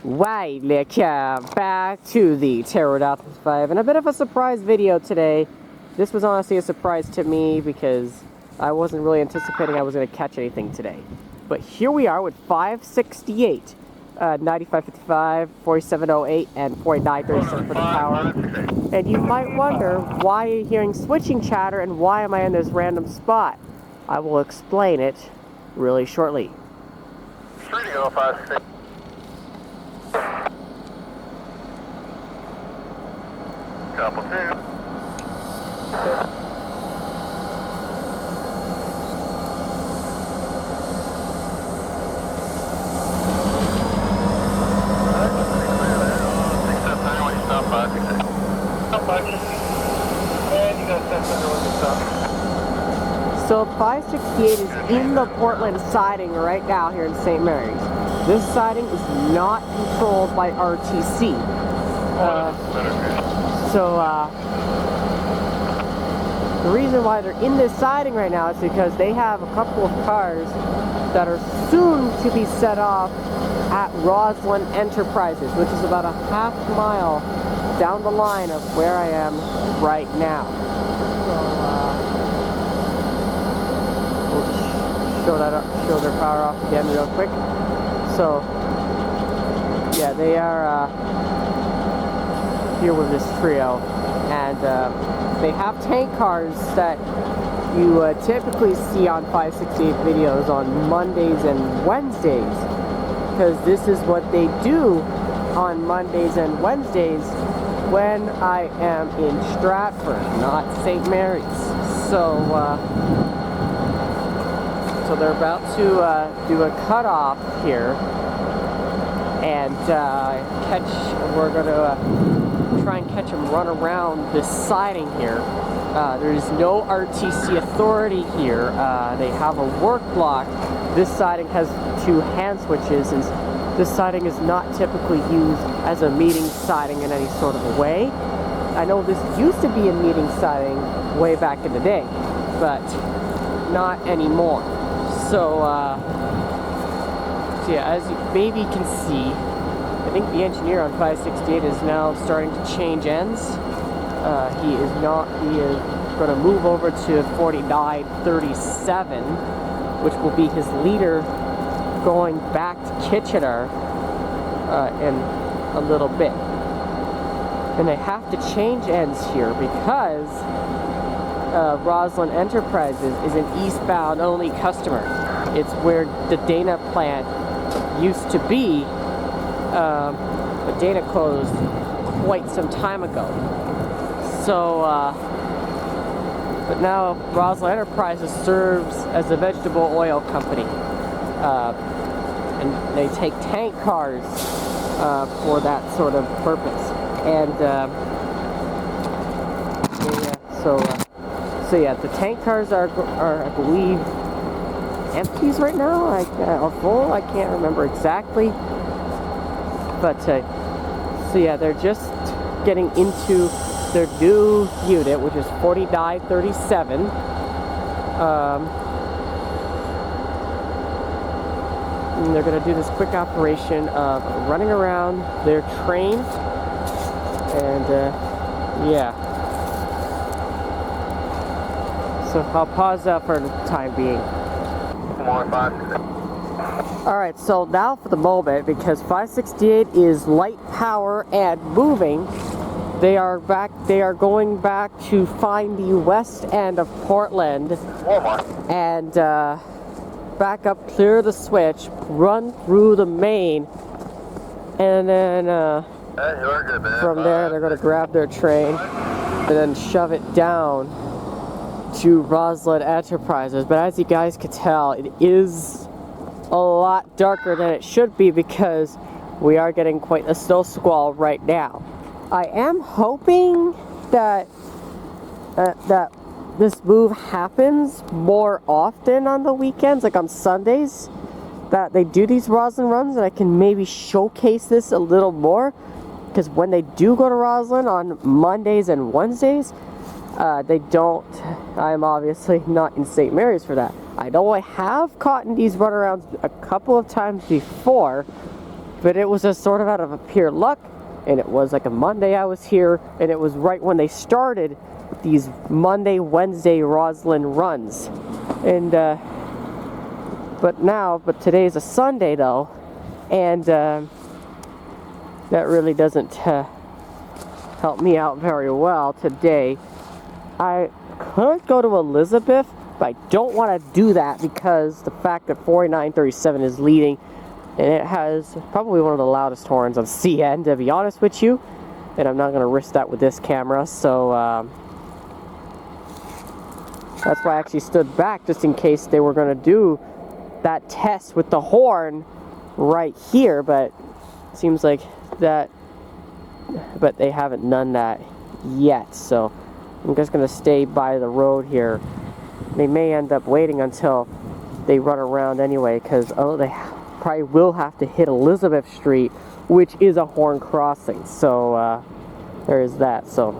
Back to the Pterodactyl 5, and a bit of a surprise video today. This was honestly a surprise to me because I wasn't really anticipating I was going to catch anything today. But here we are with 568, 9555, 4708, and 4937 for the power. And you might wonder, why are you hearing switching chatter and why am I in this random spot? I will explain it really shortly. Free to go, 568. Couple two. So 568 is in the Portland siding right now here in St. Mary's. This siding is not controlled by RTC. The reason why they're in this siding right now is because they have a couple of cars that are soon to be set off at Roslin Enterprises, which is about a half mile down the line of where I am right now. So we'll show their power off again real quick. So yeah, they are here with this trio, and they have tank cars that you typically see on 568 videos on Mondays and Wednesdays, because this is what they do on Mondays and Wednesdays when I am in Stratford, not St. Mary's. So so they're about to do a cutoff here and we're going to try and catch them run around this siding here. There's no RTC authority here. They have a work block. This siding has two hand switches, and this siding is not typically used as a meeting siding in any sort of a way. I know this used to be a meeting siding way back in the day, but not anymore. So yeah, as you maybe can see, I think the engineer on 568 is now starting to change ends. He is going to move over to 4937, which will be his leader going back to Kitchener in a little bit. And they have to change ends here because Roslin Enterprises is an eastbound only customer. It's where the Dana plant used to be, but Dana closed quite some time ago. So, but now Roslin Enterprises serves as a vegetable oil company, and they take tank cars for that sort of purpose. And so yeah, the tank cars are I believe empties right now, or full. I can't remember exactly, but so yeah, they're just getting into their new unit, which is 4937. And they're going to do this quick operation of running around their train, and yeah. So I'll pause that for the time being. Alright, so now for the moment, because 568 is light power and moving, they are going back to find the west end of Portland and back up, clear the switch, run through the main, and then from there they're going to grab their train and then shove it down to Roslin Enterprises. But as you guys can tell, it is a lot darker than it should be because we are getting quite a snow squall right now. I am hoping that that this move happens more often on the weekends, like on Sundays, that they do these Roslin runs, and I can maybe showcase this a little more, because when they do go to Roslin on Mondays and Wednesdays, they don't. I'm obviously not in St. Mary's for that. I know I have caught in these runarounds a couple of times before, But it was just sort of out of pure luck, and it was like a Monday I was here, and it was right when they started these Monday, Wednesday Roslin runs. And but today's a Sunday though, and that really doesn't help me out very well today. I could go to Elizabeth, but I don't want to do that because the fact that 4937 is leading, and it has probably one of the loudest horns on CN, to be honest with you, and I'm not going to risk that with this camera, so that's why I actually stood back, just in case they were going to do that test with the horn right here, but it seems like that, but they haven't done that yet, so I'm just going to stay by the road here. They may end up waiting until they run around anyway, because they probably will have to hit Elizabeth Street, which is a horn crossing, so there is that. So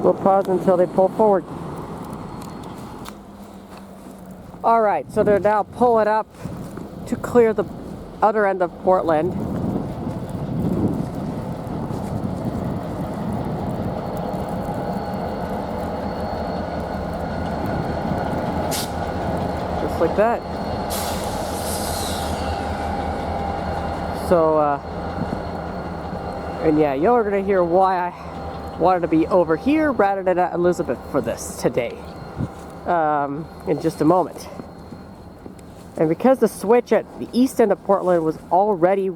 we'll pause until they pull forward. Alright, so they're now pulling up to clear the other end of Portland. Just like that. So, and yeah, you're gonna hear why I wanted to be over here rather than at Elizabeth for this today. In just a moment. And because the switch at the east end of Portland was already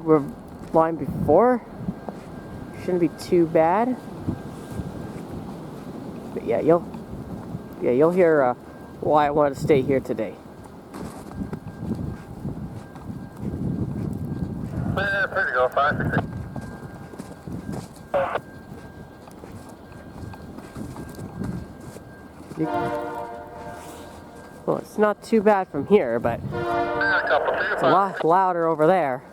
lined before, shouldn't be too bad. But yeah, you'll hear why I wanted to stay here today. Pretty go, 560. Well, it's not too bad from here, but it's a lot louder over there.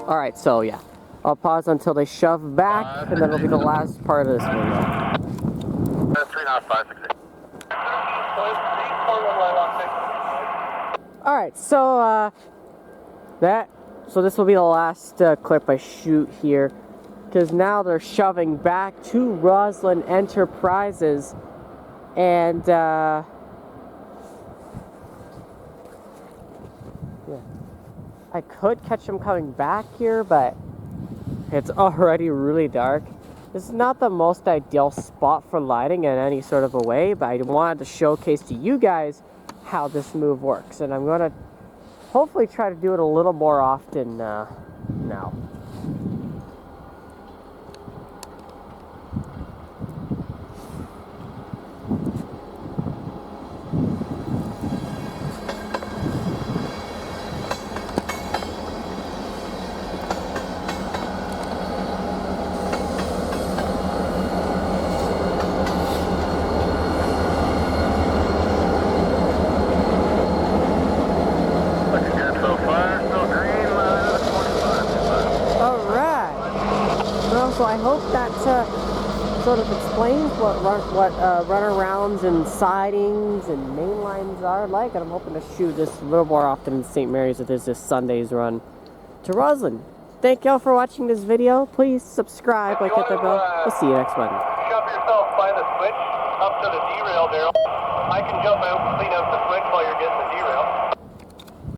Alright, so yeah. I'll pause until they shove back, and then it'll be the last part of this video. 3 knots, 560. Alright, so so this will be the last clip I shoot here, because now they're shoving back to Roslin Enterprises, and yeah, I could catch them coming back here, but it's already really dark. This is not the most ideal spot for lighting in any sort of a way, but I wanted to showcase to you guys how this move works, and I'm going to hopefully try to do it a little more often now. So I hope that sort of explains what runarounds and sidings and main lines are like, and I'm hoping to shoot this a little more often in St. Mary's if there's this Sunday's run to Roslin. Thank y'all for watching this video. Please subscribe, hit the bell. We'll see you next one. Shove yourself by the switch up to the derail barrel. I can jump out and clean out